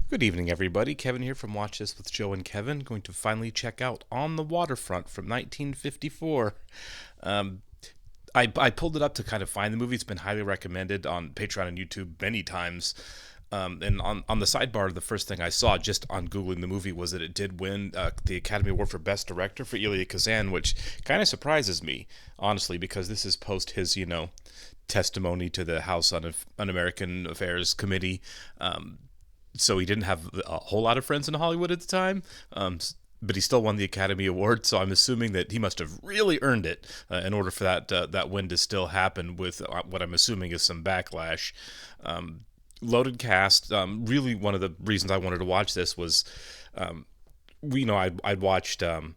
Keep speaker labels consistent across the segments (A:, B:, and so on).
A: Good evening, everybody. Kevin here from Watch This with Joe and Kevin. Going to finally check out On the Waterfront from 1954. Um, I pulled it up to kind of find the movie. It's been highly recommended on Patreon and YouTube many times. And on the sidebar, the first thing I saw just on Googling the movie was that it did win the Academy Award for Best Director for Elia Kazan, which kind of surprises me, honestly, because this is post his, testimony to the House Un-American Affairs Committee. So he didn't have a whole lot of friends in Hollywood at the time, but he still won the Academy Award. So I'm assuming that he must have really earned it in order for that win to still happen with what I'm assuming is some backlash. Loaded cast. Really, one of the reasons I wanted to watch this was, I'd watched In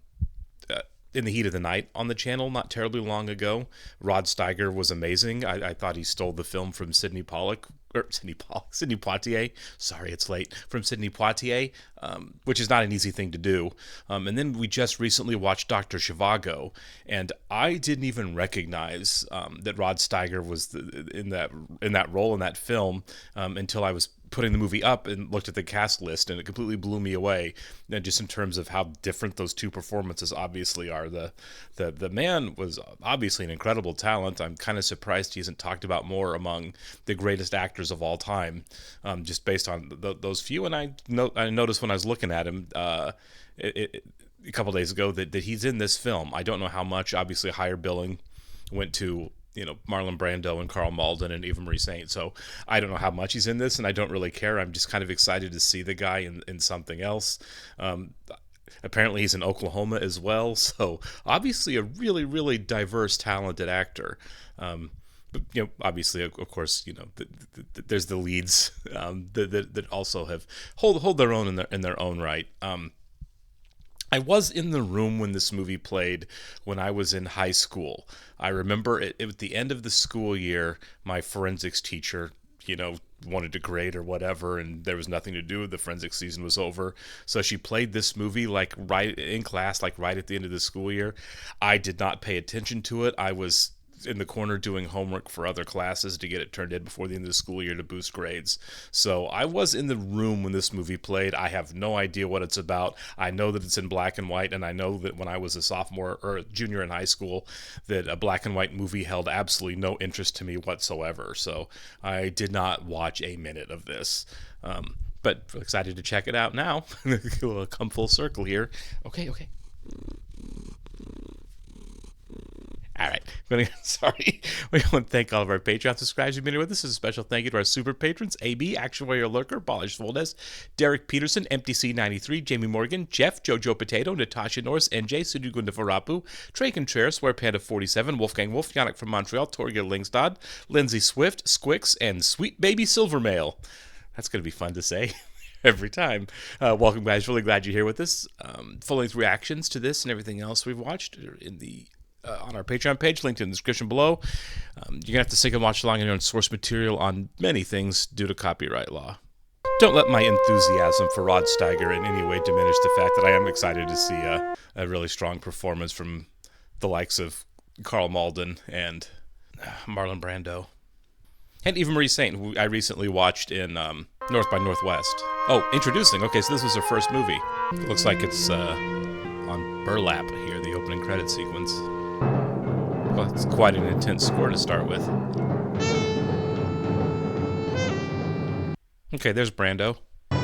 A: the Heat of the Night on the channel not terribly long ago. Rod Steiger was amazing. I thought he stole the film from Sidney Poitier. Sorry, it's late. From Sidney Poitier, which is not an easy thing to do. And then we just recently watched Dr. Zhivago, and I didn't even recognize that Rod Steiger was in that role in that film until I was putting the movie up and looked at the cast list, and it completely blew me away. And just in terms of how different those two performances obviously are. The man was obviously an incredible talent. I'm kind of surprised he isn't talked about more among the greatest actors of all time, just based on those few. And I noticed when I was looking at him a couple days ago that he's in this film. I don't know how much. Obviously, higher billing went to Marlon Brando and Carl Malden and Eva Marie Saint. So I don't know how much he's in this, and I don't really care. I'm just kind of excited to see the guy in something else. Apparently he's in Oklahoma as well. So obviously a really, really diverse, talented actor. But obviously, of course, there's the leads that also have hold their own in their own right. I was in the room when this movie played when I was in high school. I remember it at the end of the school year, my forensics teacher, wanted to grade or whatever, and there was nothing to do. The forensics season was over. So she played this movie like right in class, like right at the end of the school year. I did not pay attention to it. I was in the corner doing homework for other classes to get it turned in before the end of the school year to boost grades. So I was in the room when this movie played. I have no idea what it's about. I know that it's in black and white, and I know that when I was a sophomore or a junior in high school that a black and white movie held absolutely no interest to me whatsoever. So I did not watch a minute of this. But excited to check it out now. We'll come full circle here. Okay. All right. Sorry. We want to thank all of our Patreon subscribers who've been here with us. A special thank you to our super patrons, AB, Action Warrior Lurker, Polished Fullness, Derek Peterson, MTC93, Jamie Morgan, Jeff, Jojo Potato, Natasha Norris, NJ, Sudugunda Farapu, Trey Contreras, Ware Panda 47, Wolfgang Wolf, Yannick from Montreal, Torgeir Lingstad, Lindsay Swift, Squix, and Sweet Baby Silvermail. That's going to be fun to say. Every time. Welcome, guys. Really glad you're here with us. Full-length reactions to this and everything else we've watched in the on our Patreon page, linked in the description below. You're going to have to sync and watch along on your own source material on many things due to copyright law. Don't let my enthusiasm for Rod Steiger in any way diminish the fact that I am excited to see a really strong performance from the likes of Carl Malden and Marlon Brando. And Eva Marie Saint, who I recently watched in North by Northwest. Oh, introducing. Okay, so this was her first movie. It looks like it's on Burlap here, the opening credit sequence. Well, it's quite an intense score to start with. Okay, there's Brando. Yeah.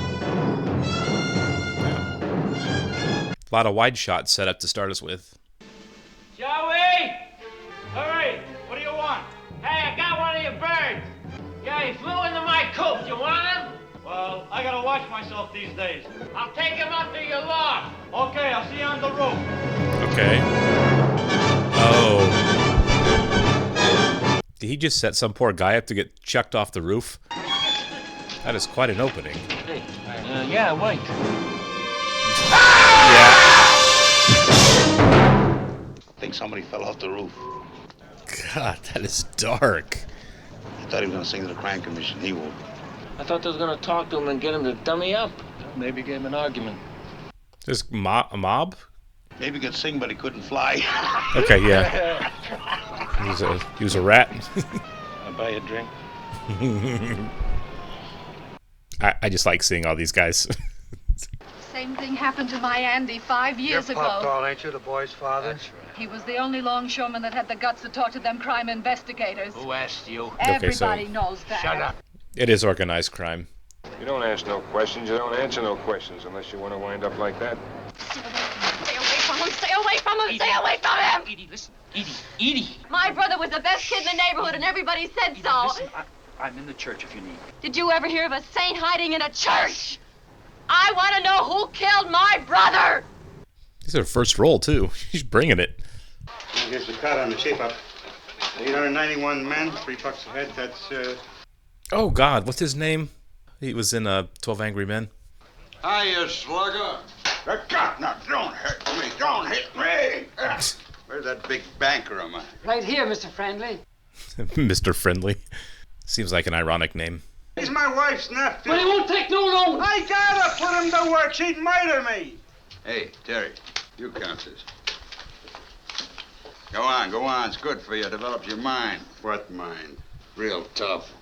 A: A lot of wide shots set up to start us with.
B: Joey! Hurry! What do you want? Hey, I got one of your birds! Yeah, he flew into my coop. You want him?
C: Well, I gotta watch myself these days.
B: I'll take him up to your lawn.
C: Okay, I'll see you on the roof.
A: Okay. Oh. Did he just set some poor guy up to get chucked off the roof? That is quite an opening.
B: Hey, yeah, wait.
A: Yeah.
D: I think somebody fell off the roof.
A: God, that is dark.
D: I thought he was gonna sing to the crime commission. He won't.
B: I thought they was gonna talk to him and get him to dummy up.
C: Maybe gave him an argument.
A: This a mob?
D: Maybe he could sing, but he couldn't fly.
A: Okay, yeah. He was a rat.
C: I'll buy you a drink.
A: I just like seeing all these guys.
E: Same thing happened to my Andy 5 years
C: You're
E: ago.
C: Pop Doll, ain't you, the boy's father?
F: That's right.
E: He was the only longshoreman that had the guts to talk to them crime investigators.
F: Who asked you?
E: Everybody knows that.
F: Shut up.
A: It is organized crime.
G: You don't ask no questions, you don't answer no questions unless you want to wind up like that.
E: Stay away from him! Stay away from him! Stay away from him!
F: Edie, listen. Edie.
E: My brother was the best kid in the neighborhood, and everybody said so.
F: Listen, I'm in the church if you need me.
E: Did you ever hear of a saint hiding in a church? I want to know who killed my brother!
A: This is her first role, too. She's bringing it.
D: Here's the cut on the shape up. 891 men, $3 a head. That's,
A: Oh, God. What's his name? He was in 12 Angry Men.
D: Hiya, slugger. God, now, don't hit me. Don't hit me. Where's that big banker of mine?
H: Right here, Mr. Friendly.
A: Mr. Friendly. Seems like an ironic name.
D: He's my wife's nephew.
H: But he won't take no loan.
D: I gotta put him to work. She'd murder me. Hey, Terry, you count this. Go on. It's good for you. Develops your mind. What mind? Real tough.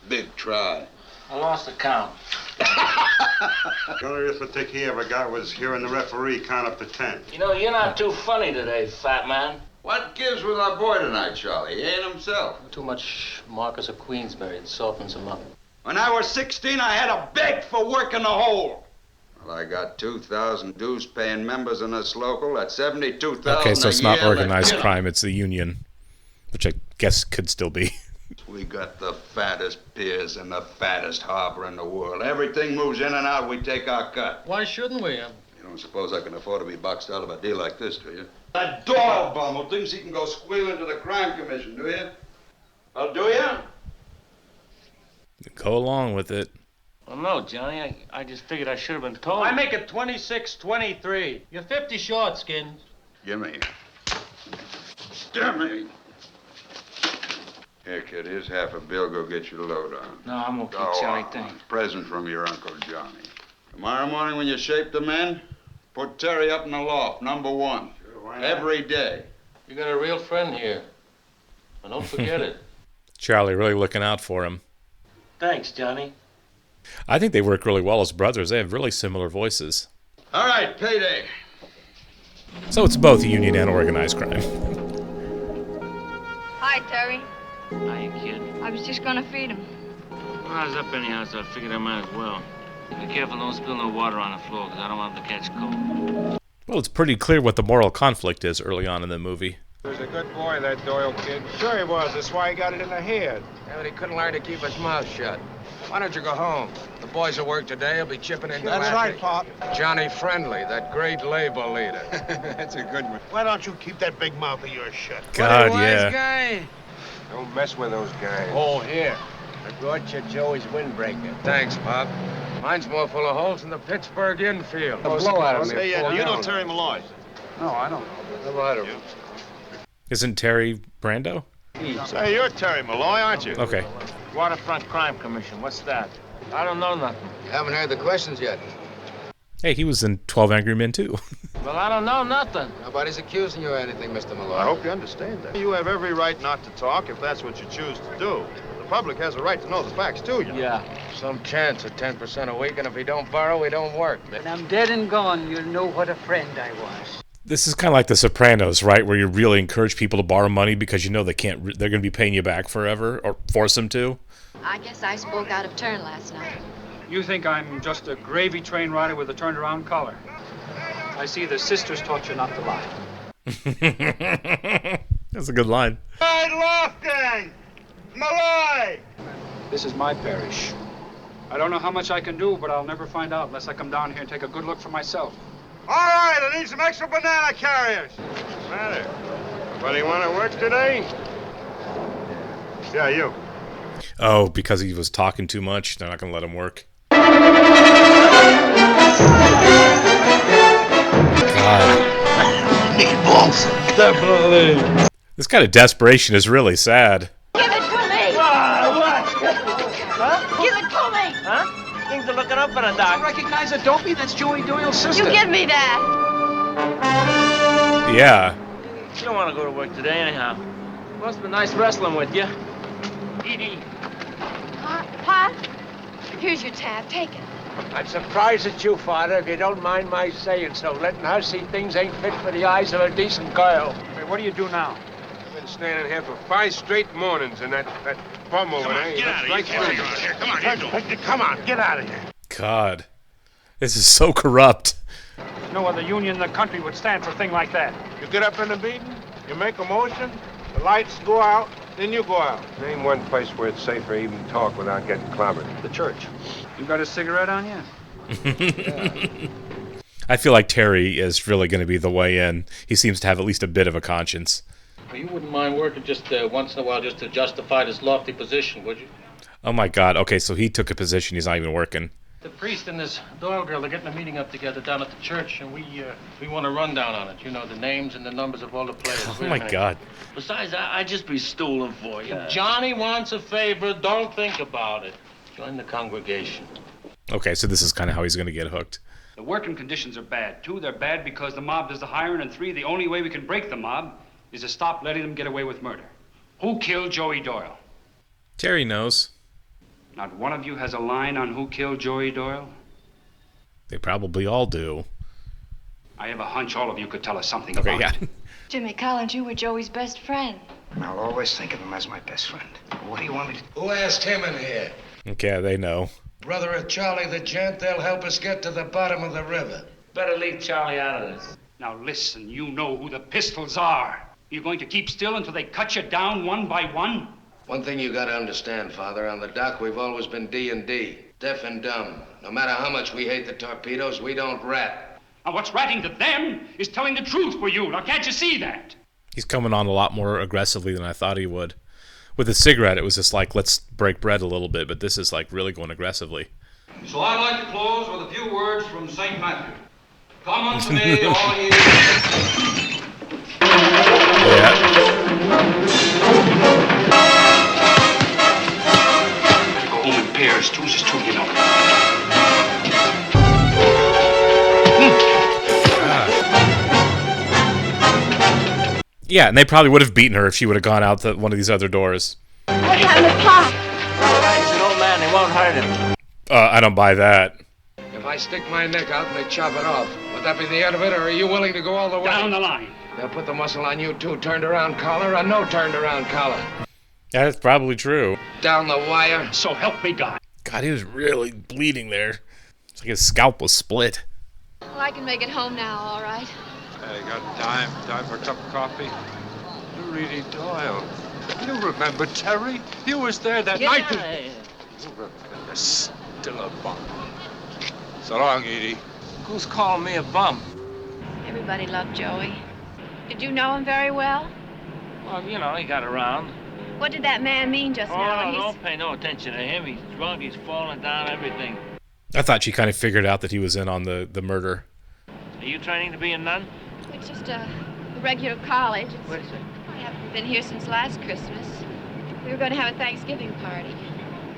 D: Big try.
F: I lost the count.
D: The only arithmetic he ever got was hearing the referee count up to 10.
F: You know, you're not too funny today, fat man.
D: What gives with our boy tonight, Charlie? He ain't himself.
I: Too much Marcus of Queensberry. It softens him up.
D: When I was 16, I had to beg for work in the hole. Well, I got 2,000 dues-paying members in this local. That's 72,000
A: Okay, so it's not
D: a year.
A: organized crime. It's the union, which I guess could still be.
D: We got the fattest piers and the fattest harbor in the world. Everything moves in and out. We take our cut.
I: Why shouldn't we?
D: You don't suppose I can afford to be boxed out of a deal like this, do you? That Doyle bum who thinks he can go squealing to the crime commission, do you? Well, do you?
A: Go along with it.
F: Well, no, Johnny. I just figured I should have been told.
C: I make it 26-23.
I: You're 50 short, Skins.
D: Gimme. Gimme. Here, kid, here's half a bill. Go get your load on.
F: No, I'm okay,
D: Go
F: Charlie.
D: on.
F: Thanks.
D: Present from your Uncle Johnny. Tomorrow morning when you shape the men, put Terry up in the loft, number 1. Every day.
I: You got a real friend here. And don't forget it.
A: Charlie really looking out for him.
F: Thanks, Johnny.
A: I think they work really well as brothers. They have really similar voices.
D: All right, payday.
A: So it's both union and organized crime.
E: Hi, Terry.
F: Hiya, kid.
E: I was just gonna feed him.
F: Well, I was up anyhow, so I figured I might as well. Be careful, don't spill no water on the floor, because I don't want him to catch cold.
A: Well, it's pretty clear what the moral conflict is early on in the movie.
G: He was a good boy, that Doyle kid.
C: Sure he was. That's why he got it in the head.
J: Yeah, but he couldn't learn to keep his mouth shut. Why don't you go home? The boys will work today. He'll be chipping in.
C: That's right, Pop.
J: Johnny Friendly, that great labor leader.
C: That's a good one. Why don't you keep that big mouth of yours shut?
A: God,
J: Wise
A: yeah.
J: guy.
G: Don't mess with those guys.
C: Oh, here. I brought you Joey's windbreaker.
J: Thanks, Pop. Mine's more full of holes than the Pittsburgh infield.
C: Blow out of me. Hey, you know Terry Malloy?
J: No, I don't. Never heard of him.
A: Isn't Terry Brando?
C: Say, you're Terry Malloy, aren't you?
A: Okay.
F: Waterfront Crime Commission, what's that? I don't know nothing.
J: You haven't heard the questions yet.
A: Hey, he was in 12 Angry Men, too.
F: Well, I don't know nothing.
J: Nobody's accusing you of anything, Mr. Malloy.
C: I hope you understand that. You have every right not to talk if that's what you choose to do. The public has a right to know the facts, too, you know.
F: Yeah.
J: Some chance at 10% a week, and if he don't borrow, he don't work.
H: When I'm dead and gone, you'll know what a friend I was.
A: This is kind of like The Sopranos, right? Where you really encourage people to borrow money because you know they're going to be paying you back forever or force them to.
E: I guess I spoke out of turn last night.
K: You think I'm just a gravy train rider with a turned-around collar. I see the sisters taught you not to lie.
A: That's a good line.
C: Hey, Lofting! Malloy!
K: This is my parish. I don't know how much I can do, but I'll never find out unless I come down here and take a good look for myself.
C: All right, I need some extra banana carriers. What's the matter? Nobody want to work today? Yeah, you.
A: Oh, because he was talking too much, they're not going to let him work. God.
D: Meatballs.
J: Definitely.
A: This kind of desperation is really sad.
E: Give it to me!
F: What? Huh?
E: Give it to me!
F: Huh? Things are looking up in the dark.
H: Recognize a dopey? That's Joey Doyle's sister.
E: You give me that!
A: Yeah.
F: You don't want to go to work today anyhow. Must have been nice wrestling with you. Edie.
E: Pop? Here's your tab. Take it.
J: I'm surprised at you, Father, if you don't mind my saying so. Letting her see things ain't fit for the eyes of a decent girl.
K: Hey, what do you do now?
G: I've been standing here for 5 straight mornings, and that bum over there.
C: Get out of here. Come on,
J: Come on, get out of here.
A: God, this is so corrupt.
K: No other union in the country would stand for a thing like that.
G: You get up in the meeting, you make a motion, the lights go out, then you go out. Name one place where it's safe for even talk without getting clobbered.
K: The church. You got a cigarette on you?
A: I feel like Terry is really going to be the way in. He seems to have at least a bit of a conscience.
I: Well, you wouldn't mind working just once in a while just to justify this lofty position, would you?
A: Oh my God. Okay, so he took a position. He's not even working.
I: The priest and this Doyle girl are getting a meeting up together down at the church, and we want a rundown on it. You know, the names and the numbers of all the players.
A: Oh my God.
I: Besides, I'd just be stooling for you. If Johnny wants a favor, don't think about it. Join the congregation.
A: Okay, so this is kind of how he's going to get hooked.
K: The working conditions are bad. 2, they're bad because the mob does the hiring, and 3, the only way we can break the mob is to stop letting them get away with murder. Who killed Joey Doyle?
A: Terry knows.
K: Not one of you has a line on who killed Joey Doyle?
A: They probably all do.
K: I have a hunch all of you could tell us something
A: Okay,
K: about
A: yeah.
K: it.
E: Jimmy Collins, you were Joey's best friend.
J: I'll always think of him as my best friend. What do you want me to do?
L: Who asked him in here?
A: Okay, they know.
L: Brother of Charlie the Gent, they'll help us get to the bottom of the river.
F: Better leave Charlie out of this.
K: Now listen, you know who the pistols are. You're going to keep still until they cut you down one by one?
L: One thing you gotta understand, Father, on the dock we've always been D&D, deaf and dumb. No matter how much we hate the torpedoes, we don't rat.
K: And what's ratting to them is telling the truth for you. Now can't you see that?
A: He's coming on a lot more aggressively than I thought he would. With a cigarette, it was just like, let's break bread a little bit, but this is like really going aggressively.
M: So I'd like to close with a few words from St. Matthew. Come unto me, all ye.
K: Go home in pairs, 2 is 2, you know.
A: Yeah, and they probably would have beaten her if she would have gone out one of these other doors.
E: What time is clock?
F: All right, he's an old man. They won't hurt him.
A: I don't buy that.
J: If I stick my neck out and they chop it off, would that be the end of it, or are you willing to go all the way?
K: Down the line.
J: They'll put the muscle on you, too. Turned around collar or no turned around collar.
A: Yeah, that's probably true.
J: Down the wire.
K: So help me God.
A: God, he was really bleeding there. It's like his scalp was split.
E: Well, I can make it home now, all right.
G: Hey, got time for a cup of coffee? Really, Doyle. You remember Terry? You was there that night. You remember still a bum. So long, Edie.
F: Who's calling me a bum?
E: Everybody loved Joey. Did you know him very well?
F: Well, you know, he got around.
E: What did that man mean just now?
F: Don't pay no attention to him. He's drunk, he's falling down, everything.
A: I thought she kind of figured out that he was in on the murder.
F: Are you training to be a nun?
E: It's just a regular college.
F: What is it?
E: I haven't been here since last Christmas. We were going to have a Thanksgiving party.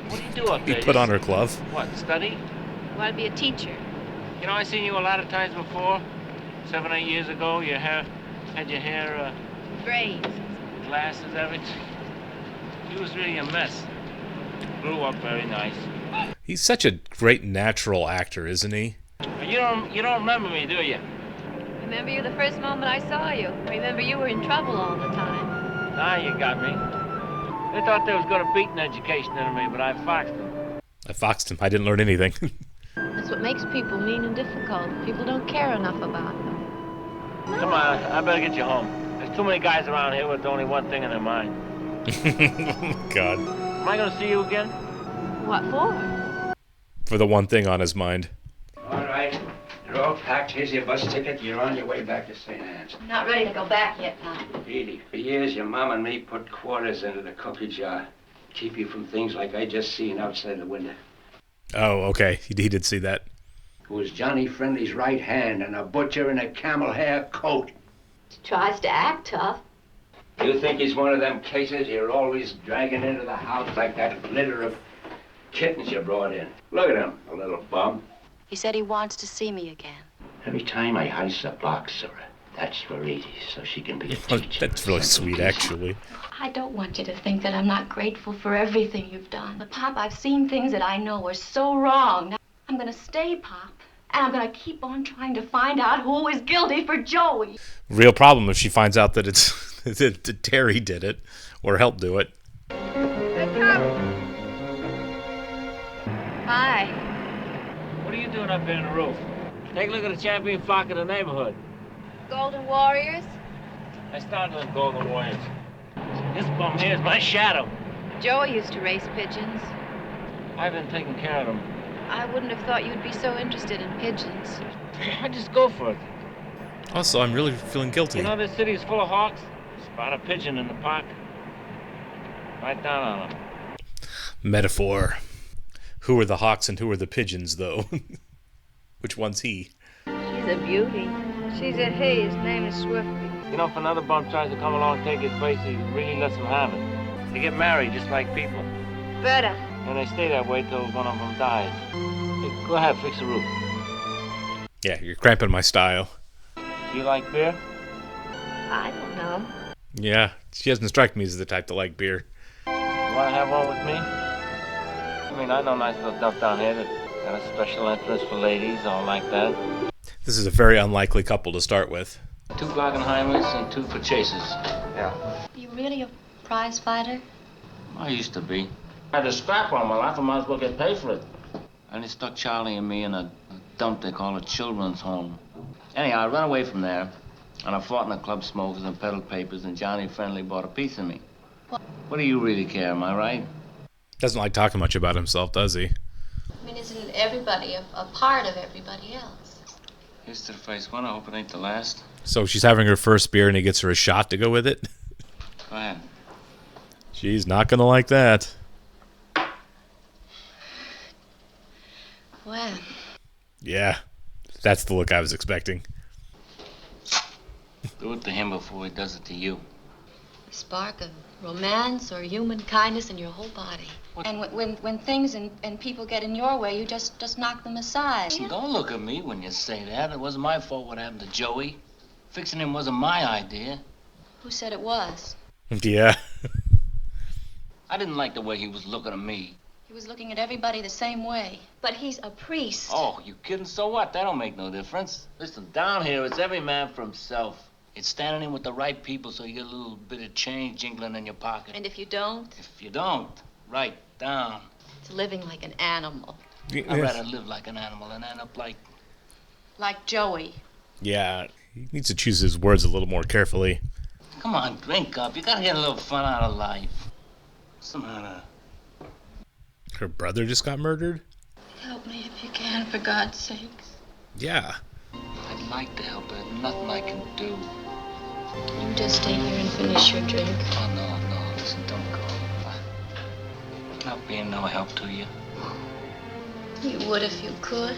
F: What do you do up
A: He
F: there?
A: put on her glove.
F: What, study?
E: I want to be a teacher.
F: You know, I seen you a lot of times before. 7 or 8 years ago, had your hair,
E: Braids.
F: glasses, everything. He was really a mess. Grew up very nice.
A: He's such a great natural actor, isn't he?
F: But you don't remember me, do you?
E: Remember you the first moment I saw you. Remember you were in trouble all the time.
F: Now you got me. They thought they was going to beat an education out of me, but I foxed them.
A: I foxed him. I didn't learn anything.
E: That's what makes people mean and difficult. People don't care enough about them.
F: Come on, I better get you home. There's too many guys around here with only one thing in their mind.
A: God.
F: Am I going to see you again?
E: What for?
A: For the one thing on his mind.
J: All right. You're all packed. Here's your bus ticket. You're on your way back to St. Anne's.
E: I'm not ready to go back yet, Pop.
J: Edie, for years your mom and me put quarters into the cookie jar. Keep you from things like I just seen outside the window.
A: Oh, okay. He did see that.
J: Who was Johnny Friendly's right hand and a butcher in a camel hair coat.
E: Tries to act tough.
J: You think he's one of them cases you're always dragging into the house like that litter of kittens you brought in? Look at him, a little bum.
E: He said he wants to see me again.
J: Every time I heist a box or a That's for Edie, so she can be a teacher.
A: That's really sweet, actually.
E: I don't want you to think that I'm not grateful for everything you've done. But, Pop, I've seen things that I know are so wrong. Now, I'm gonna stay, Pop, and I'm gonna keep on trying to find out who is guilty for Joey.
A: Real problem if she finds out that it's that Terry did it or helped do it.
E: Hi.
F: What are you doing up here in the roof? Take a look at the champion flock in the neighborhood.
E: Golden Warriors?
F: I started with Golden Warriors. This bum here is my shadow.
E: Joey used to race pigeons.
F: I've been taking care of them.
E: I wouldn't have thought you'd be so interested in pigeons.
F: I just go for it.
A: Also, I'm really feeling guilty.
F: You know this city is full of hawks? Spot a pigeon in the park. Right down on them.
A: Metaphor. Who are the hawks and who are the pigeons, though? Which one's he?
E: She's a beauty. She's a he. His name is Swiftly.
F: You know, if another bum tries to come along and take his place, he really lets him have it. They get married just like people.
E: Better.
F: And they stay that way till one of them dies. Hey, go ahead, fix the roof.
A: Yeah, you're cramping my style.
F: Do you like beer?
E: I don't know.
A: Yeah, she doesn't strike me as the type to like beer.
F: You want to have one with me? I mean, I know nice little stuff down here that got a special entrance for ladies, all like that.
A: This is a very unlikely couple to start with.
F: 2 Glockenheimers and 2 for chases. Yeah.
E: Are you really a prize fighter?
F: I used to be. I had a scrap all my life, I might as well get paid for it. And they stuck Charlie and me in a dump they call a children's home. Anyhow, I ran away from there, and I fought in the club smokers and peddled papers, and Johnny Friendly bought a piece of me. What do you really care, am I right?
A: Doesn't like talking much about himself, does he?
E: I mean, isn't everybody a part of everybody else?
F: Here's to the face one, I hope it ain't the last.
A: So she's having her first beer and he gets her a shot to go with it?
F: Go ahead.
A: She's not gonna like that.
E: Well.
A: Yeah, that's the look I was expecting.
F: Do it to him before he does it to you.
E: Spark of romance or human kindness in your whole body. And when things and people get in your way, you just knock them aside.
F: Don't look at me when you say that. It wasn't my fault what happened to Joey. Fixing him wasn't my idea.
E: Who said it was?
A: Yeah.
F: I didn't like the way he was looking at me.
E: He was looking at everybody the same way. But he's a priest.
F: Oh, you kidding? So what? That don't make no difference. Listen, down here, it's every man for himself. It's standing in with the right people so you get a little bit of change jingling in your pocket.
E: And if you don't?
F: If you don't, right down.
E: It's living like an animal.
F: I'd rather live like an animal than end up like...
E: Like Joey.
A: Yeah, he needs to choose his words a little more carefully.
F: Come on, drink up. You gotta get a little fun out of life. What's the matter?
A: Her brother just got murdered?
E: Help me if you can, for God's sakes.
A: Yeah.
F: I'd like to help, but there's nothing I can do.
E: You just stay here and finish your drink.
F: Oh, no, listen, don't go. Not being no help to you.
E: You would if you could.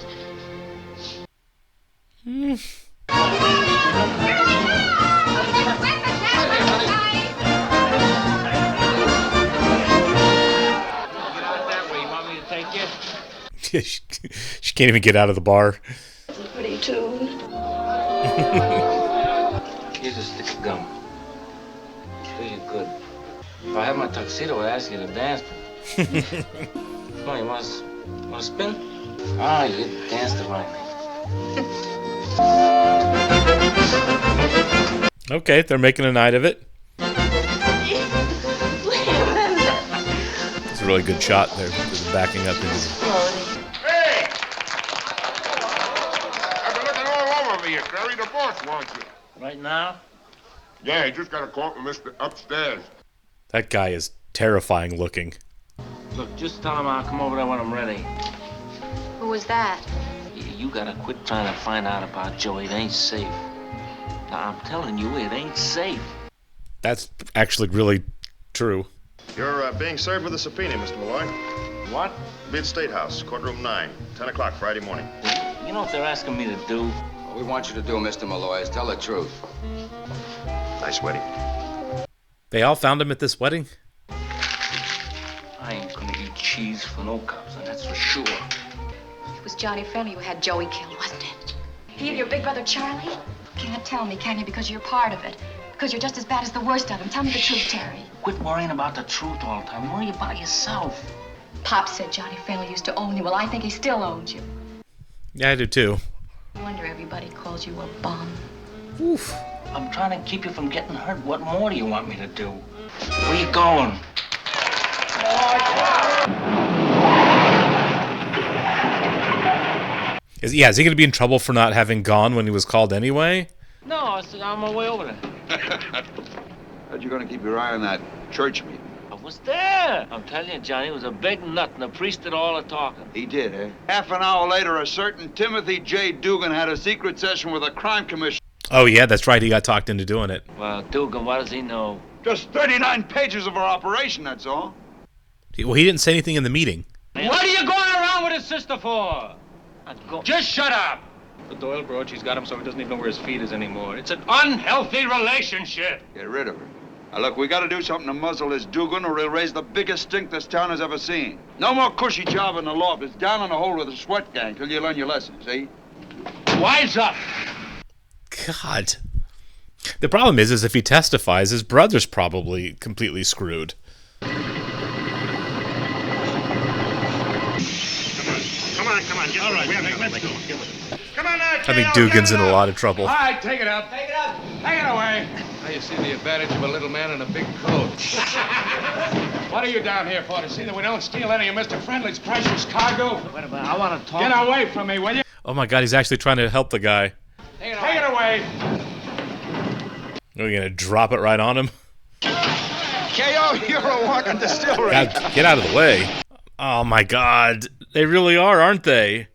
A: She can't even get out of the bar.
E: It's a pretty tune.
F: Here's a stick of gum. Do you good. If I had my tuxedo, I'd ask you to dance. Come on, you want to spin? Ah, you danced to right.
A: Okay, they're making a night of it. It's a really good shot. They're backing up into the...
C: Hey! I've been looking all over me, Terry. The boss wants you.
F: Right now?
C: Yeah, he just got a call from Mr. Upstairs.
A: That guy is terrifying looking.
F: Look, just tell him I'll come over there when I'm ready.
E: Who was that?
F: You gotta quit trying to find out about Joey. It ain't safe. Now, I'm telling you, it ain't safe.
A: That's actually really true.
N: You're being served with a subpoena, Mr. Malloy.
F: What?
N: Be at State House, courtroom 9, 10 o'clock Friday morning.
F: You know what they're asking me to do?
D: What we want you to do, Mr. Malloy, is tell the truth.
N: Nice wedding.
A: They all found him at this wedding?
F: I ain't gonna eat cheese for no cops, and that's for sure.
E: It was Johnny Friendly who had Joey killed, wasn't it? He and your big brother Charlie? Can't tell me, can you? Because you're part of it. Because you're just as bad as the worst of them. Tell me the truth, Terry.
F: Quit worrying about the truth all the time. Worry about yourself.
E: Pop said Johnny Fennell used to own you. Well, I think he still owns you.
A: Yeah, I do too.
E: No wonder everybody calls you a bum.
A: Oof.
F: I'm trying to keep you from getting hurt. What more do you want me to do? Where are you going?
A: Is he going to be in trouble for not having gone when he was called anyway?
F: No, I said on my way over there.
D: How'd you gonna keep your eye on that church meeting?
F: I was there. I'm telling you, Johnny, it was a big nut, and the priest did all the talking.
D: He did, eh? Half an hour later, a certain Timothy J. Dugan had a secret session with a crime commission.
A: Oh, yeah, that's right. He got talked into doing it.
F: Well, Dugan, what does he know?
D: Just 39 pages of our operation, that's all.
A: Well, he didn't say anything in the meeting.
I: What are you going around with his sister for? Just shut up. The Doyle brooch, he's got him so he doesn't even know where his feet is anymore. It's an unhealthy relationship.
D: Get rid of her. Now, look, we gotta do something to muzzle this Dugan or he'll raise the biggest stink this town has ever seen. No more cushy job in the loft. It's down in the hole with the sweat gang till you learn your lesson, see?
I: Wise up.
A: God. The problem is if he testifies, his brother's probably completely screwed.
C: Come on. Get all right, let's go. Come on now,
A: I think Dugan's in a lot of trouble.
M: All right, take it up. Take it up. Take it away.
G: Now you see the advantage of a little man in a big coat.
M: What are you down here for? To see that we don't steal any of Mr. Friendly's precious cargo?
F: Wait a minute, I want to talk.
M: Get away from me, will you?
A: Oh my God, he's actually trying to help the guy.
M: Take it away.
A: Are we going to drop it right on him?
D: K.O., you're a walking distillery.
A: God, get out of the way. Oh my God. They really are, aren't they?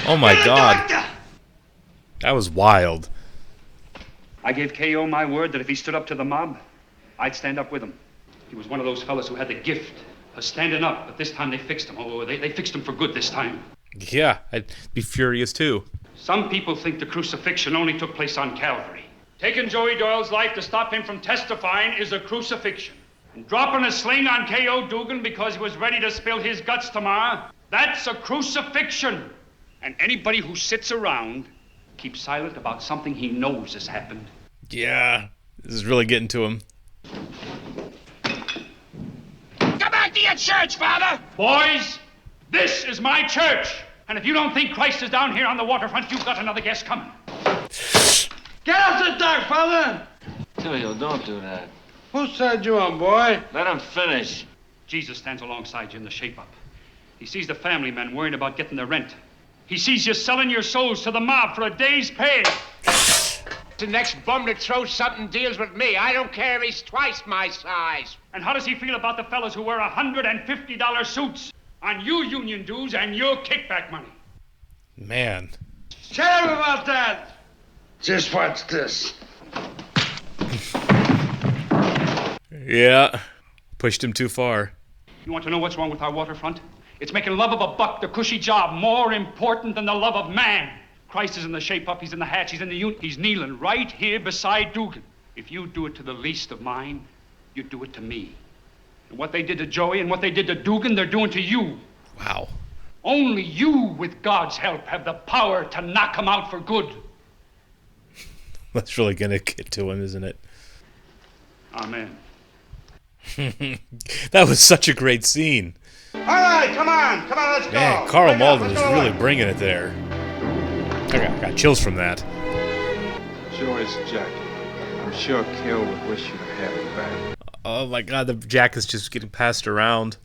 A: Oh my God. That was wild.
K: I gave K.O. my word that if he stood up to the mob, I'd stand up with him. He was one of those fellas who had the gift of standing up, but this time they fixed him. Oh, they fixed him for good this time.
A: Yeah, I'd be furious too.
K: Some people think the crucifixion only took place on Calvary. Taking Joey Doyle's life to stop him from testifying is a crucifixion. And dropping a sling on K.O. Dugan because he was ready to spill his guts tomorrow, that's a crucifixion. And anybody who sits around, keeps silent about something he knows has happened.
A: Yeah, this is really getting to him.
B: Go back to your church, Father!
K: Boys, this is my church. And if you don't think Christ is down here on the waterfront, you've got another guest coming.
M: Get out the dark, Father!
F: Tulio, don't do that.
M: Whose side you on, boy?
F: Let him finish.
K: Jesus stands alongside you in the shape-up. He sees the family men worrying about getting their rent. He sees you selling your souls to the mob for a day's pay.
B: The next bum that throws something deals with me. I don't care if he's twice my size.
K: And how does he feel about the fellas who wear $150 suits on your union dues and your kickback money?
A: Man.
M: Tell him about that.
L: Just watch this.
A: Yeah, pushed him too far.
K: You want to know what's wrong with our waterfront? It's making love of a buck, the cushy job, more important than the love of man. Christ is in the shape-up, he's in the hatch, he's in the union. He's kneeling right here beside Dugan. If you do it to the least of mine, you do it to me. And what they did to Joey and what they did to Dugan, they're doing to you.
A: Wow.
K: Only you, with God's help, have the power to knock him out for good.
A: That's really going to get to him, isn't it?
K: Amen.
A: That was such a great scene.
C: All right, come on, let's go.
A: Man, Carl Malden
C: Let's
A: was
C: go
A: really
C: away.
A: bringing it there. I got chills from that.
G: Joy's jacket. I'm sure Kill would wish you to have it back.
A: Oh my God, the jacket's just getting passed around.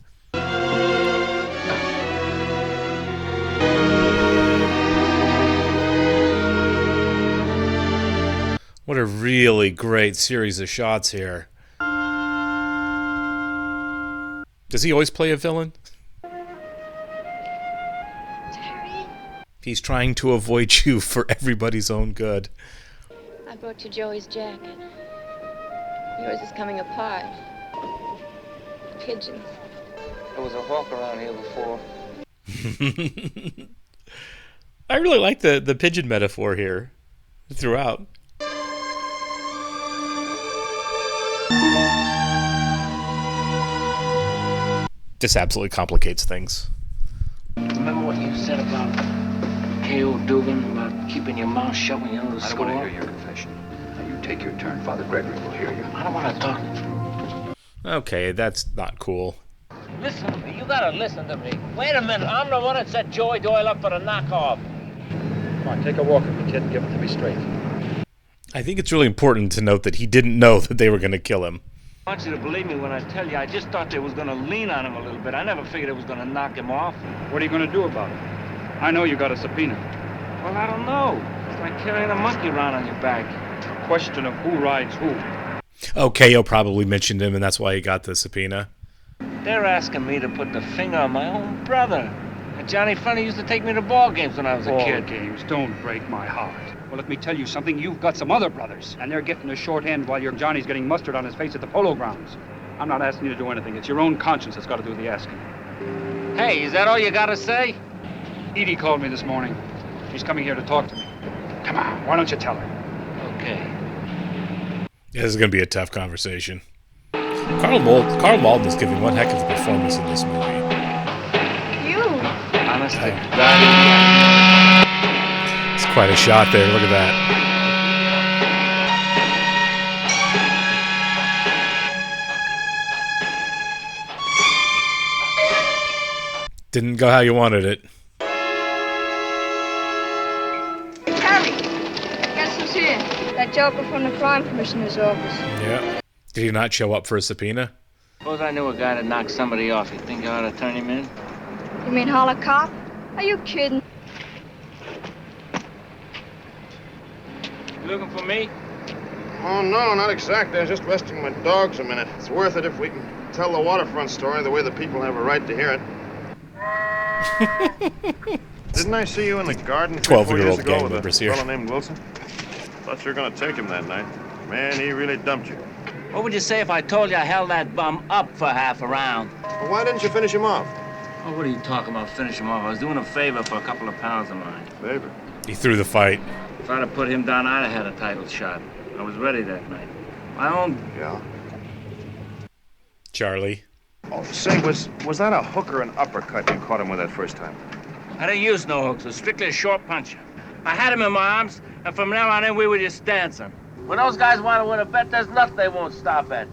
A: What a really great series of shots here. Does he always play a villain?
E: Terry,
A: He's trying to avoid you for everybody's own good.
E: I brought you Joey's jacket. Yours is coming apart. Pigeons.
F: There was a hawk around here before.
A: I really like the pigeon metaphor here throughout. This absolutely complicates things.
F: Remember what you said about K.O. Dugan, about keeping your mouth shut when you know the
O: I don't
F: score?
O: want to hear your confession. Now, you take your turn. Father Gregory will hear you.
F: I don't want to talk.
A: Okay, that's not cool.
J: Listen to me. You gotta listen to me. Wait a minute. I'm the one that set Joey Doyle up for the knockoff.
O: Come on, take a walk with me, kid, and give it to me straight.
A: I think it's really important to note that he didn't know that they were going to kill him.
I: I want you to believe me when I tell you, I just thought they was gonna lean on him a little bit. I never figured it was gonna knock him off.
K: What are you going to do about it? I know you got a subpoena.
I: Well, I don't know. It's like carrying a monkey around on your back.
K: A question of who rides who.
A: Oh, K.O. probably mentioned him, and that's why he got the subpoena.
I: They're asking me to put the finger on my own brother. And Johnny Funny used to take me to ball games when I was a kid.
K: Ball games don't break my heart. Well, let me tell you something. You've got some other brothers, and they're getting the short end while your Johnny's getting mustard on his face at the polo grounds. I'm not asking you to do anything. It's your own conscience that's got to do the asking.
J: Hey, is that all you gotta say?
K: Edie called me this morning. She's coming here to talk to me. Come on, why don't you tell her?
J: Okay.
A: Yeah, this is going to be a tough conversation. Carl Malden is giving one heck of a performance in this movie.
E: You.
I: Honest to
A: It's quite a shot there. Look at that. Didn't go how you wanted it.
P: Harry, guess who's here? That joker from the crime commissioner's office.
A: Yeah. Did he not show up for a subpoena?
F: Suppose I knew a guy that knocked somebody off. You think I ought to turn him in?
P: You mean holler cop? Are you kidding?
F: You looking for me?
C: Oh, no, not exactly. I was just resting my dogs a minute. It's worth it if we can tell the Waterfront story the way the people have a right to hear it. Didn't I see you in the garden 3 or 4 years
A: 12-year-old
C: ago
A: gang
C: with a
A: members here.
C: fellow named Wilson? Thought you were going to take him that night. Man, he really dumped you.
F: What would you say if I told you I held that bum up for half a round?
C: Well, why didn't you finish him off?
F: Oh, what are you talking about, finish him off? I was doing a favor for a couple of pals of mine.
C: Favor?
A: He threw the fight.
F: If I'd have put him down, I'd have had a title shot. I was ready that night. My own...
C: Yeah.
A: Charlie.
C: Oh, say, was that a hook or an uppercut you caught him with that first time?
F: I didn't use no hooks. It was strictly a short puncher. I had him in my arms, and from now on in, we were just dancing. When those guys want to win a bet, there's nothing they won't stop at.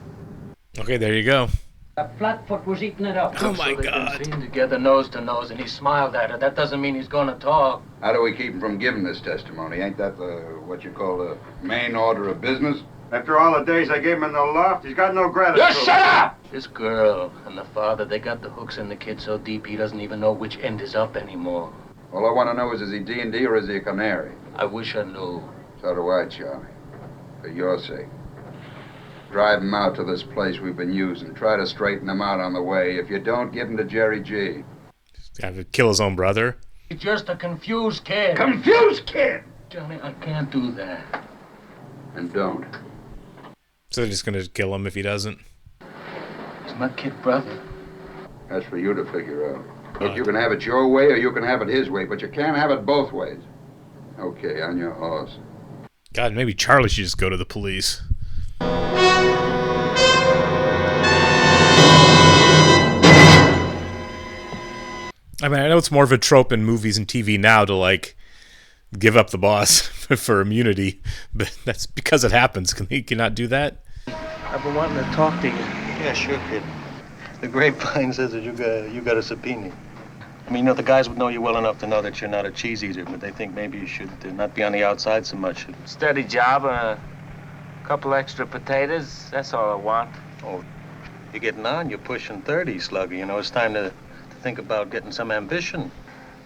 A: Okay, there you go.
H: That Flatfoot was eating it up.
A: Oh, my
H: so they've
A: God.
H: been seen together nose to nose, and he smiled at her. That doesn't mean he's going to talk.
D: How do we keep him from giving this testimony? Ain't that what you call the main order of business?
C: After all the days I gave him in the loft, he's got no gratitude.
F: Just shut up!
H: This girl and the father, they got the hooks in the kid so deep he doesn't even know which end is up anymore.
D: All I want to know is he D&D or is he a canary?
H: I wish I knew.
D: So do I, Charlie. For your sake. Drive him out to this place we've been using. Try to straighten him out on the way. If you don't, give him to Jerry G.
A: Have to kill his own brother.
H: He's just a confused kid.
D: Confused kid!
H: Johnny, I can't do that.
D: And don't.
A: So they're just going to kill him if he doesn't.
H: He's my kid brother.
D: That's for you to figure out. Look, you can have it your way or you can have it his way, but you can't have it both ways. Okay, on your horse.
A: God, maybe Charlie should just go to the police. I mean, I know it's more of a trope in movies and TV now to, like, give up the boss for immunity, but that's because it happens. Can he not do that?
Q: I've been wanting to talk to you. Yeah, sure, kid. The grapevine says that you got a subpoena. I mean, the guys would know you well enough to know that you're not a cheese eater, but they think maybe you should not be on the outside so much.
F: Steady job and a couple extra potatoes. That's all I want.
Q: Oh, you're getting on. You're pushing 30, Slugger. You know, it's time to think about getting some ambition.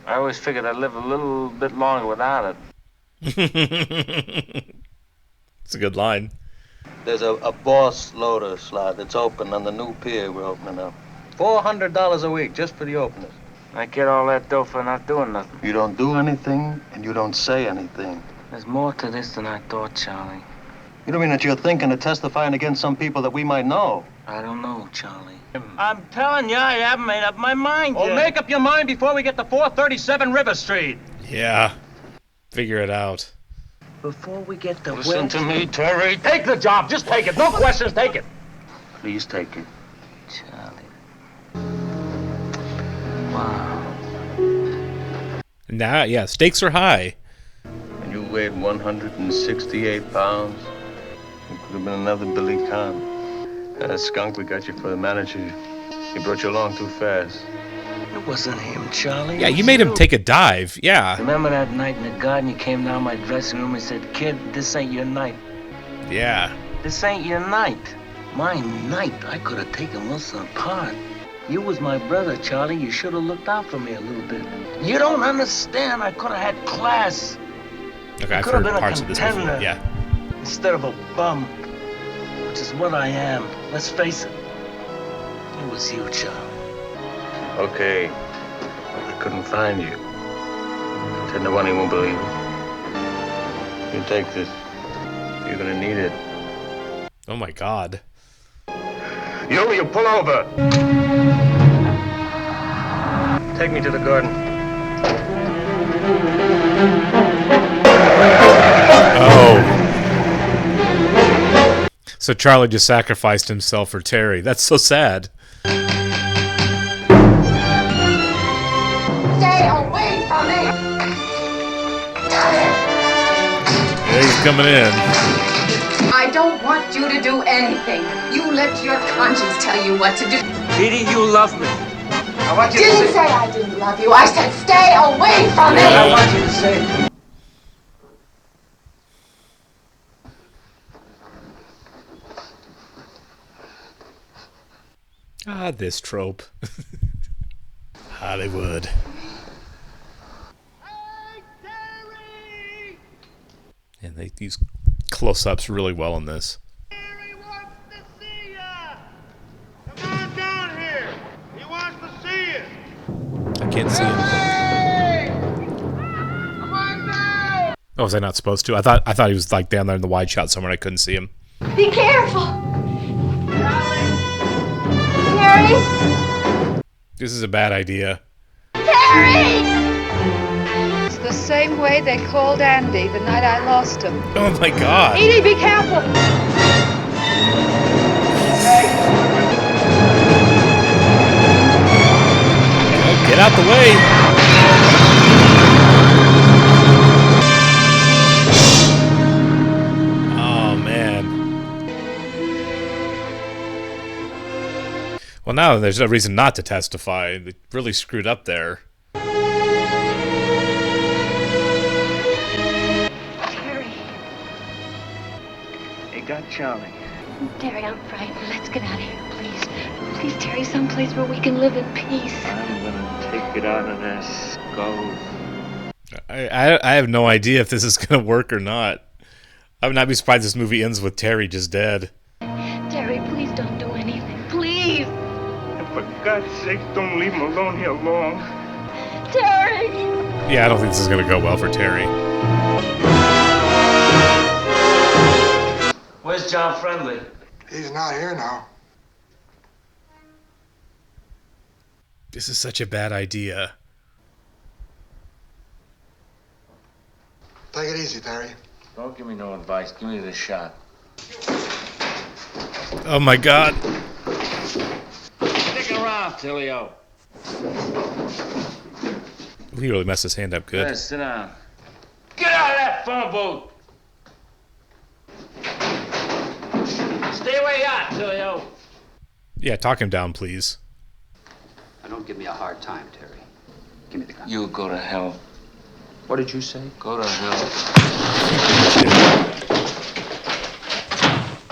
F: I always figured I'd live a little bit longer without
A: it. It's a good line.
Q: There's a boss loader slot that's open on the new pier we're opening up. $400 a week just for the openers.
F: I get all that dough for not doing nothing.
Q: You don't do anything, and you don't say anything.
F: There's more to this than I thought, Charlie.
Q: You don't mean that you're thinking of testifying against some people that we might know?
F: I don't know, Charlie. I'm telling you, I haven't made up my mind yet.
Q: Well, make up your mind before we get to 437 River Street.
A: Yeah. Figure it out.
F: Before we get to
Q: Listen to me, Terry. Take the job. Just take it. No questions. Take it. Please take it.
F: Charlie. Wow.
A: Nah, yeah, stakes are high.
Q: And you weighed 168 pounds. You could have been another Billy Kahn. That skunk we got you for the manager, he brought you along too fast.
H: It wasn't him, Charlie.
A: Yeah, you made him take a dive. Yeah.
H: Remember that night in the garden? You came down my dressing room and said, "Kid, this ain't your night."
A: Yeah.
H: This ain't your night. My night. I could have taken Wilson apart. You was my brother, Charlie. You should have looked out for me a little bit. You don't understand. I could have had class.
A: Okay,
H: I
A: I've
H: could have
A: heard
H: been
A: parts
H: a
A: of this before.
H: contender
A: Yeah.
H: instead of a bum, which is what I am. Let's face it. It was you, Charlie.
Q: Okay. I couldn't find you. Said no one won't believe it. You take this. You're gonna need it.
A: Oh my God.
Q: You pull over. Take me to the garden.
A: Oh. So Charlie just sacrificed himself for Terry. That's so sad.
R: Stay away from me!
A: Yeah, he's coming in.
R: I don't want you to do anything. You let your conscience tell you what to do.
H: Edie, you love me. I want you to
R: Didn't say I didn't love you. I said stay away from me!
H: I want you to say it.
A: Ah, this trope. Hollywood. And they use close-ups really well in this. I can't see him. Oh, was I not supposed to? I thought he was like down there in the wide shot somewhere and I couldn't see him.
E: Be careful! Terry!
A: This is a bad idea.
E: Terry!
P: It's the same way they called Andy the night I lost him.
A: Oh my God.
P: Edie, be careful!
A: Get out the way. Oh, man. Well, now there's no reason not to testify. They really screwed up there.
E: Terry.
H: They got Charlie.
E: Terry, I'm frightened. Let's get out of here, please. Please, Terry, someplace where we can live in peace.
H: I'm gonna take it out of that skull.
A: I have no idea if this is going to work or not. I would not be surprised if this movie ends with Terry just dead.
E: Terry, please don't do anything. Please!
Q: For God's sake, don't leave him alone here long.
E: Terry!
A: Yeah, I don't think this is going to go well for Terry.
H: Where's John Friendly?
S: He's not here now.
A: This is such a bad idea.
S: Take it easy, Terry.
H: Don't give me no advice. Give me the shot.
A: Oh my God.
H: Stick around, Tillio.
A: He really messed his hand up good.
H: Yeah, sit down. Get out of that phone booth! Stay where you are, Tillio.
A: Yeah, talk him down, please.
O: Now, don't give me a hard time, Terry. Give me the gun.
H: You go to hell.
O: What did you say?
H: Go to hell.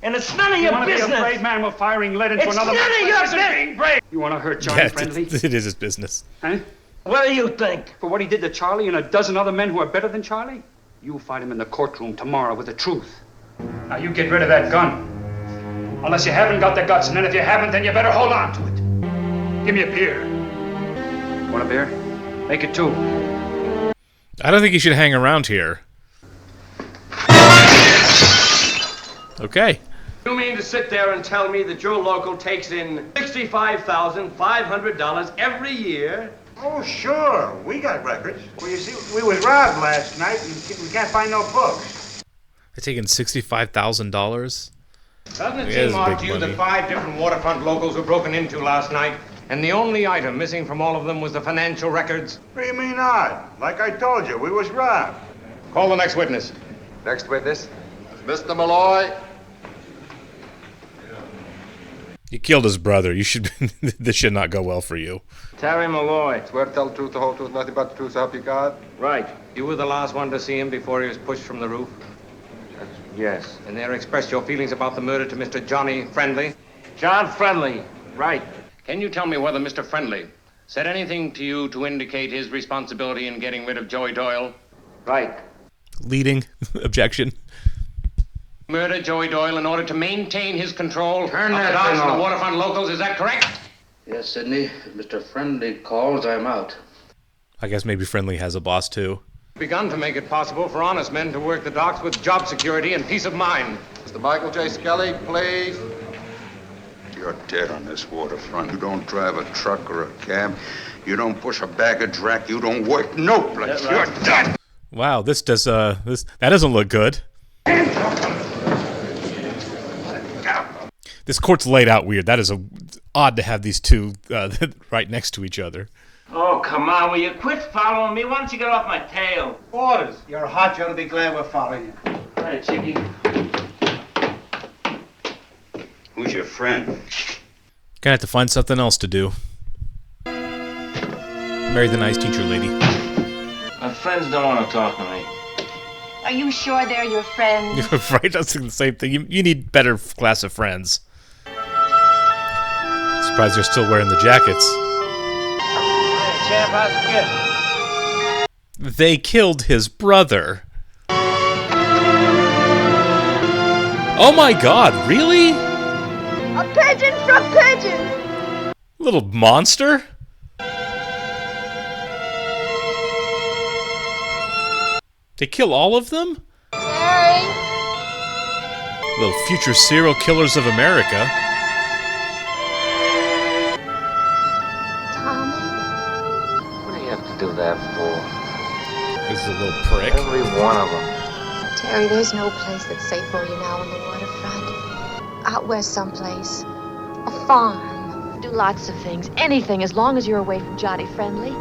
H: And it's none of your
K: You want to
H: business.
K: be a brave man while firing lead into
H: It's
K: another
H: none of your
K: business. Being brave. You want to hurt John
A: Yeah,
K: Friendly?
A: it is his business.
K: Huh?
H: What do you think?
K: For what he did to Charlie and a dozen other men who are better than Charlie? You'll fight him in the courtroom tomorrow with the truth. Now you get rid of that gun. Unless you haven't got the guts, and then if you haven't, then you better hold on to it. Give me a beer. Want a beer? Make it two.
A: I don't think he should hang around here. Okay.
T: You mean to sit there and tell me that your local takes in $65,500 every year?
C: Oh, sure. We got records. Well, you see, we was robbed last night and we can't find no books.
A: They're taking $65,000.
T: Doesn't it
A: Yeah,
T: seem
A: it's
T: odd
A: big
T: to you
A: money.
T: that 5 different waterfront locals were broken into last night? And the only item missing from all of them was the financial records?
C: What do you mean odd? Like I told you, we was robbed.
T: Call the next witness.
L: Next witness? Mr. Malloy.
A: You killed his brother. You should. This should not go well for you.
F: Terry Malloy.
L: Swear to tell the truth, the whole truth, nothing but the truth, so help you God?
F: Right.
T: You were the last one to see him before he was pushed from the roof?
F: Yes.
T: And there expressed your feelings about the murder to Mr. Johnny Friendly?
F: John Friendly. Right.
T: Can you tell me whether Mr. Friendly said anything to you to indicate his responsibility in getting rid of Joey Doyle?
F: Right.
A: Leading objection.
T: Murder Joey Doyle in order to maintain his control
L: Turn
T: of
L: that
T: the docks
L: thing
T: and the
L: off.
T: waterfront locals, is that correct?
L: Yes, Sidney. If Mr. Friendly calls, I'm out.
A: I guess maybe Friendly has a boss too.
T: Begun to make it possible for honest men to work the docks with job security and peace of mind.
L: Mr. Michael J. Skelly, please.
D: You're dead on this waterfront. You don't drive a truck or a cab. You don't push a bag of drac. You don't work no place.
F: Right.
D: You're done.
A: Wow, that doesn't look good. This court's laid out weird. That is odd to have these two right next to each other.
F: Oh, come on. Will you quit following me? Why don't you get off my tail?
O: Orders. You're hot. You ought to be glad we're following you.
F: All right, Chicky.
D: Who's your friend?
A: Gonna have to find something else to do. Marry the nice teacher lady.
F: My friends don't want to talk to me.
E: Are you sure they're your friends?
A: Right? That's the same thing. You need better class of friends. Surprised they're still wearing the jackets.
F: Hey, champ, how's it get?
A: They killed his brother. Oh my god, really?
P: A pigeon from pigeons!
A: Little monster? They kill all of them?
P: Terry!
A: Little future serial killers of America.
E: Tommy?
F: What do you have to do that for?
A: This is a little prick.
F: Every one of them.
E: Terry, there's no place that's safe for you now on the waterfront. Out west someplace. A farm. Do lots of things. Anything, as long as you're away from Johnny Friendly.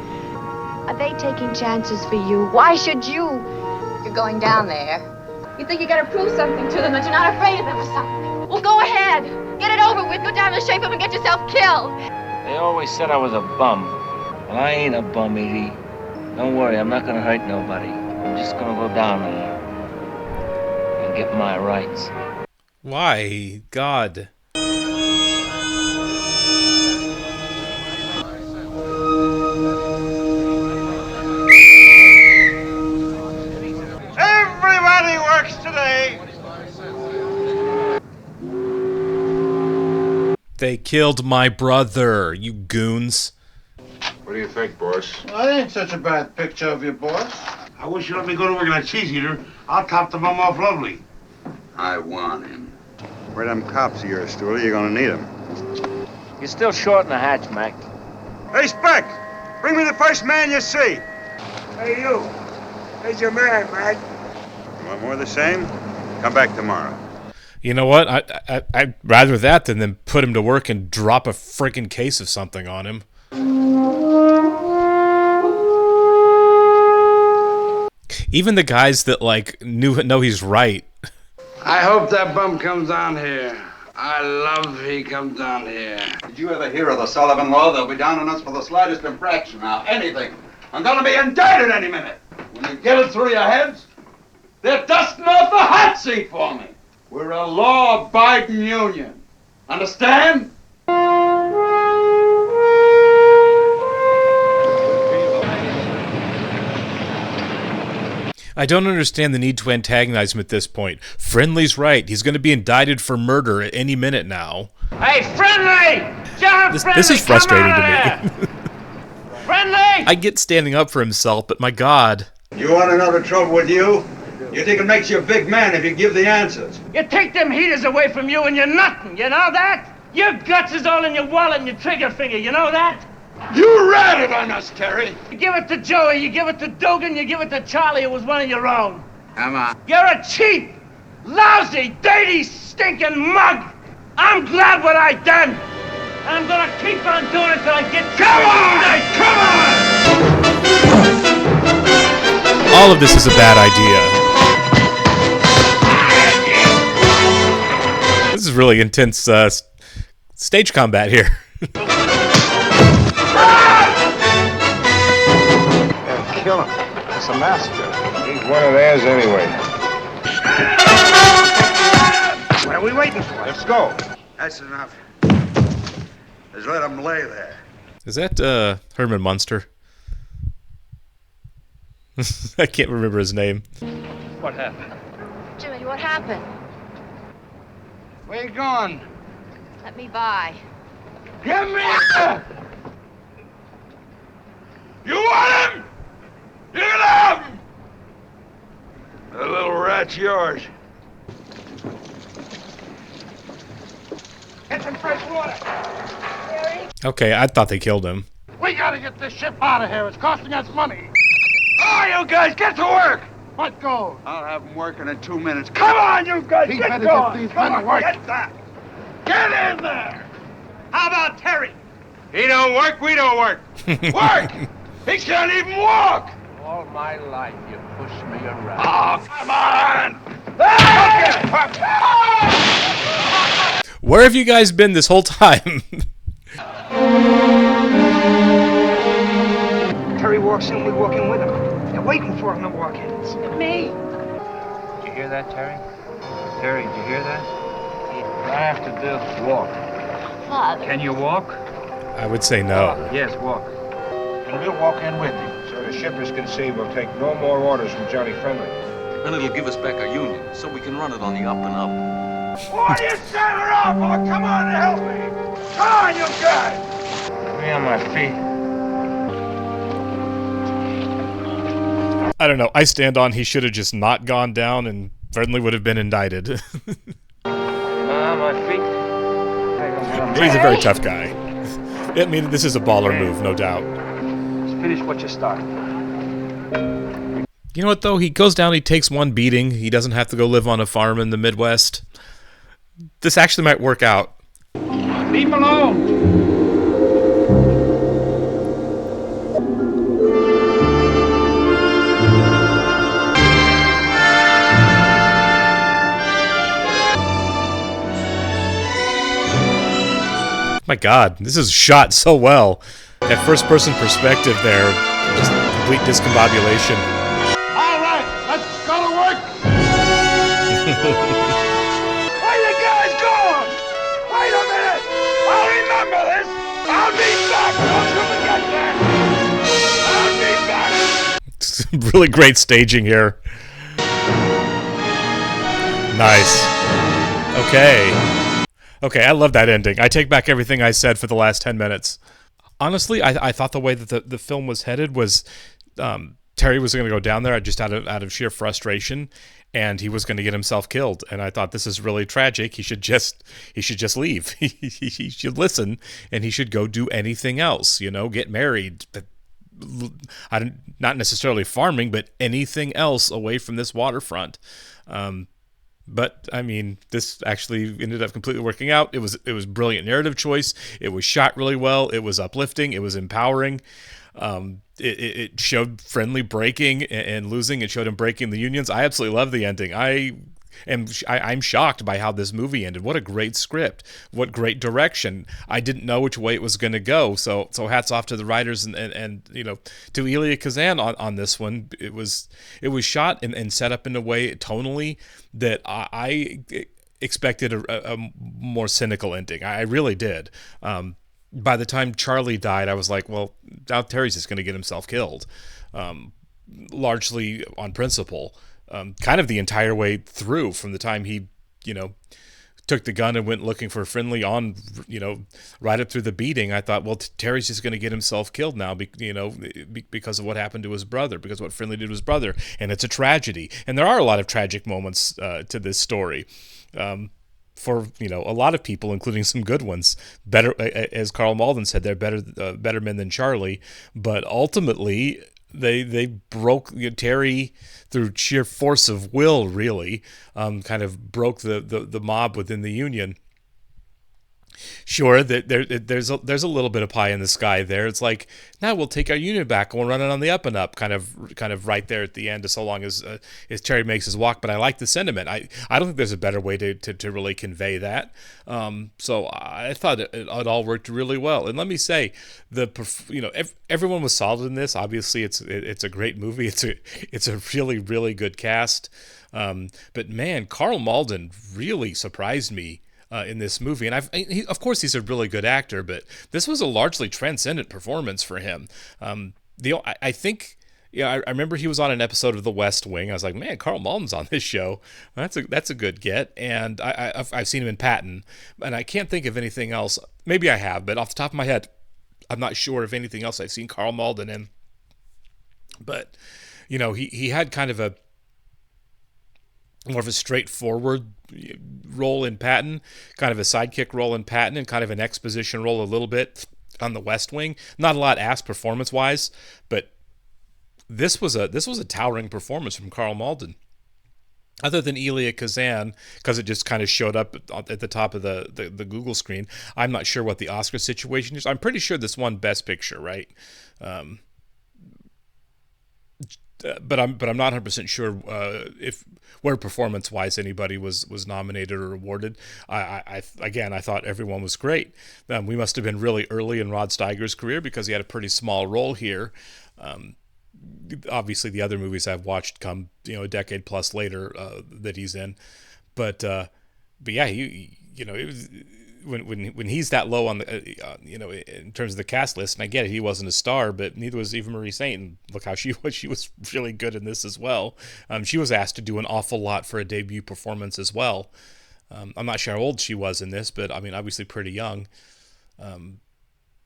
E: Are they taking chances for you? Why should you? You're going down there.
P: You think you gotta prove something to them that you're not afraid of them or something?
E: Well, go ahead. Get it over with. Go down to the shape of and get yourself killed.
F: They always said I was a bum. Well, I ain't a bum, Edie. Don't worry, I'm not gonna hurt nobody. I'm just gonna go down there and get my rights.
A: Why? God.
C: Everybody works today.
A: They killed my brother, you goons.
D: What do you think, boss?
O: Well, that ain't such a bad picture of your boss.
C: I wish you'd let me go to work in that cheese eater. I'll top the bum off lovely.
D: I want him.
C: Where them cops of yours, Stewart? You're gonna need them.
F: You're still short in the hatch, Mac.
C: Hey, Speck! Bring me the first man you see. Hey, you. Here's your man, Mike. You want more of the same? Come back tomorrow.
A: You know what? I'd rather that than put him to work and drop a freaking case of something on him. Even the guys that know he's right.
L: I hope that bum comes down here. I love he comes down here.
D: Did you ever hear of the Sullivan Law? They'll be down on us for the slightest infraction now. Anything. I'm gonna be indicted any minute. When you get it through your heads, they're dusting off the hot seat for me. We're a law-abiding union. Understand?
A: I don't understand the need to antagonize him at this point. Friendly's right. He's going to be indicted for murder at any minute now.
F: Hey, Friendly! John Friendly,
A: this is frustrating
F: come
A: to
F: out
A: me.
F: of there! Friendly!
A: I get standing up for himself, but my God.
C: You want to know the trouble with you? You think it makes you a big man if you give the answers.
F: You take them heaters away from you and you're nothing, you know that? Your guts is all in your wallet and your trigger finger, you know that?
D: You ratted on us, Terry.
F: You give it to Joey, you give it to Dugan, you give it to Charlie, who was one of your own.
L: Come on.
F: You're a cheap, lousy, dirty, stinking mug. I'm glad what I done.
B: I'm gonna keep on doing it till I get...
A: Come on! All of this is a bad idea. This is really intense stage combat here.
O: Yeah, kill him. It's a massacre. He's one of theirs anyway. What are we waiting for? Let's go.
C: That's enough. Just let him lay there.
A: Is that Herman Munster? I can't remember his name.
O: What happened?
P: Jimmy, what happened?
O: Where you going?
P: Let me by.
O: Give me! You want him? You can have him! The little rat's yours. Get some fresh water.
A: Okay, I thought they killed him.
O: We gotta get this ship out of here. It's costing us money. Oh, you guys, get to work! What goes? I'll have them working in 2 minutes. Come on, you guys, get going! Get these men to work. Get that! Get in there!
B: How about Terry?
O: He don't work, we don't work. Work! He can't even walk!
L: All my life, you pushed me around.
O: Oh, come on!
A: Where have you guys been this whole time?
B: Terry walks in, we walk in with him. They're waiting for him to walk in. It's me.
L: Did you hear that, Terry? Terry, did you hear that? All I have to do is walk.
P: Father.
L: Can you walk?
A: I would say no.
L: Yes, walk.
O: And we'll walk in with you. So the shippers can see we'll take no more orders from Johnny Friendly.
U: And it'll give us back our union, so we can run it on the up and up.
O: What are you standing around for? Come on and help me! Come on, you guys!
L: Put me on my feet.
A: I don't know. I stand on he should have just not gone down and Friendly would have been indicted.
L: My feet.
A: He's a very tough guy. I mean, this is a baller move, no doubt.
B: Just finish what you started.
A: You know what, though? He goes down, he takes one beating. He doesn't have to go live on a farm in the Midwest. This actually might work out.
B: Leave him alone.
A: My God, this is shot so well. That first-person perspective there, just complete discombobulation.
O: All right, let's go to work! Where you guys going? Wait a minute! I'll remember this! I'll be back! Don't you forget that! I'll be back!
A: It's really great staging here. Nice. Okay. Okay, I love that ending. I take back everything I said for the last 10 minutes. Honestly, I thought the way that the film was headed was Terry was going to go down there just out of sheer frustration, and he was going to get himself killed. And I thought, this is really tragic. He should just leave. He should listen, and he should go do anything else. You know, get married. Not necessarily farming, but anything else away from this waterfront. But I mean, this actually ended up completely working out. It was brilliant narrative choice. It was shot really well. It was uplifting. It was empowering. It showed Friendly breaking and losing. It showed him breaking the unions. I absolutely love the ending. I'm shocked by how this movie ended. What a great script. What great direction. I didn't know which way it was going to go. So hats off to the writers and you know, to Elia Kazan on this one. It was shot and set up in a way tonally that I expected a more cynical ending. I really did. By the time Charlie died, I was like, well, now Terry's just going to get himself killed, largely on principle. Kind of the entire way through, from the time he, you know, took the gun and went looking for Friendly on, you know, right up through the beating. I thought, well, Terry's just going to get himself killed now, because of what happened to his brother, because of what Friendly did to his brother. And it's a tragedy. And there are a lot of tragic moments to this story. For, you know, a lot of people, including some good ones. Better, as Carl Malden said, they're better men than Charlie. But ultimately, they broke Terry through sheer force of will, really, kind of broke the mob within the Union. Sure, there's a little bit of pie in the sky there. It's like, now we'll take our unit back and we'll run it on the up and up, kind of right there at the end. So long as Terry makes his walk. But I like the sentiment. I don't think there's a better way to really convey that. So I thought it all worked really well. And let me say, everyone was solid in this. Obviously, it's a great movie. It's a really really good cast. But man, Carl Malden really surprised me in this movie. And of course, he's a really good actor, but this was a largely transcendent performance for him. I think, I remember he was on an episode of The West Wing. I was like, man, Carl Malden's on this show. That's a good get. And I've seen him in Patton, and I can't think of anything else. Maybe I have, but off the top of my head, I'm not sure of anything else I've seen Carl Malden in. But, he had kind of more of a straightforward role in Patton, kind of a sidekick role in Patton, and kind of an exposition role a little bit on The West Wing. Not a lot asked performance-wise, but this was a towering performance from Carl Malden. Other than Elia Kazan, because it just kind of showed up at the top of the Google screen, I'm not sure what the Oscar situation is. I'm pretty sure this won Best Picture, right? But I'm not 100% sure if where performance-wise anybody was nominated or awarded. I thought everyone was great. We must have been really early in Rod Steiger's career because he had a pretty small role here. Obviously, the other movies I've watched come a decade plus later that he's in, but yeah, it was. When he's that low on the in terms of the cast list, and I get it, he wasn't a star, but neither was Eva Marie Saint. And look how she was really good in this as well. She was asked to do an awful lot for a debut performance as well. I'm not sure how old she was in this, but I mean, obviously pretty young.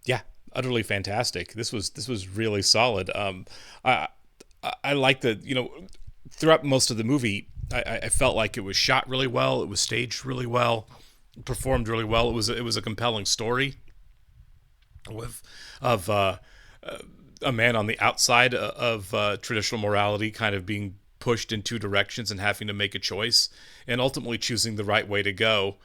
A: Yeah, utterly fantastic. This was really solid. I like throughout most of the movie, I felt like it was shot really well. It was staged really well. Performed really well. It was a compelling story of a man on the outside of traditional morality kind of being pushed in two directions and having to make a choice and ultimately choosing the right way to go.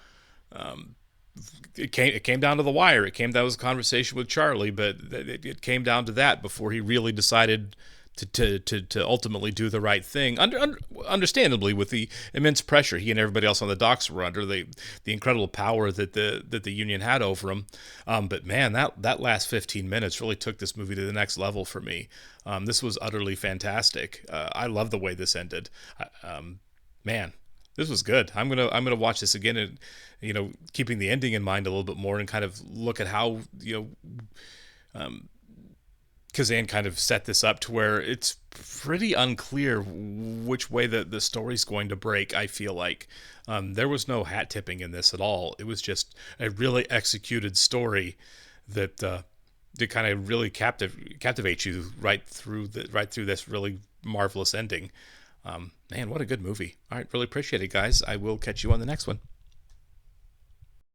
A: It came down to the wire. It came down to a conversation with Charlie, but it came down to that before he really decided to ultimately do the right thing, understandably with the immense pressure he and everybody else on the docks were under, the incredible power that the union had over him. But man, that last 15 minutes really took this movie to the next level for me. This was utterly fantastic. I love the way this ended. Man, this was good. I'm gonna watch this again, and keeping the ending in mind a little bit more, and kind of look at how Kazan kind of set this up to where it's pretty unclear which way the story's going to break. I feel like there was no hat tipping in this at all. It was just a really executed story that kind of really captivate you right through this really marvelous ending. Man, what a good movie. All right, really appreciate it, guys. I will catch you on the next one.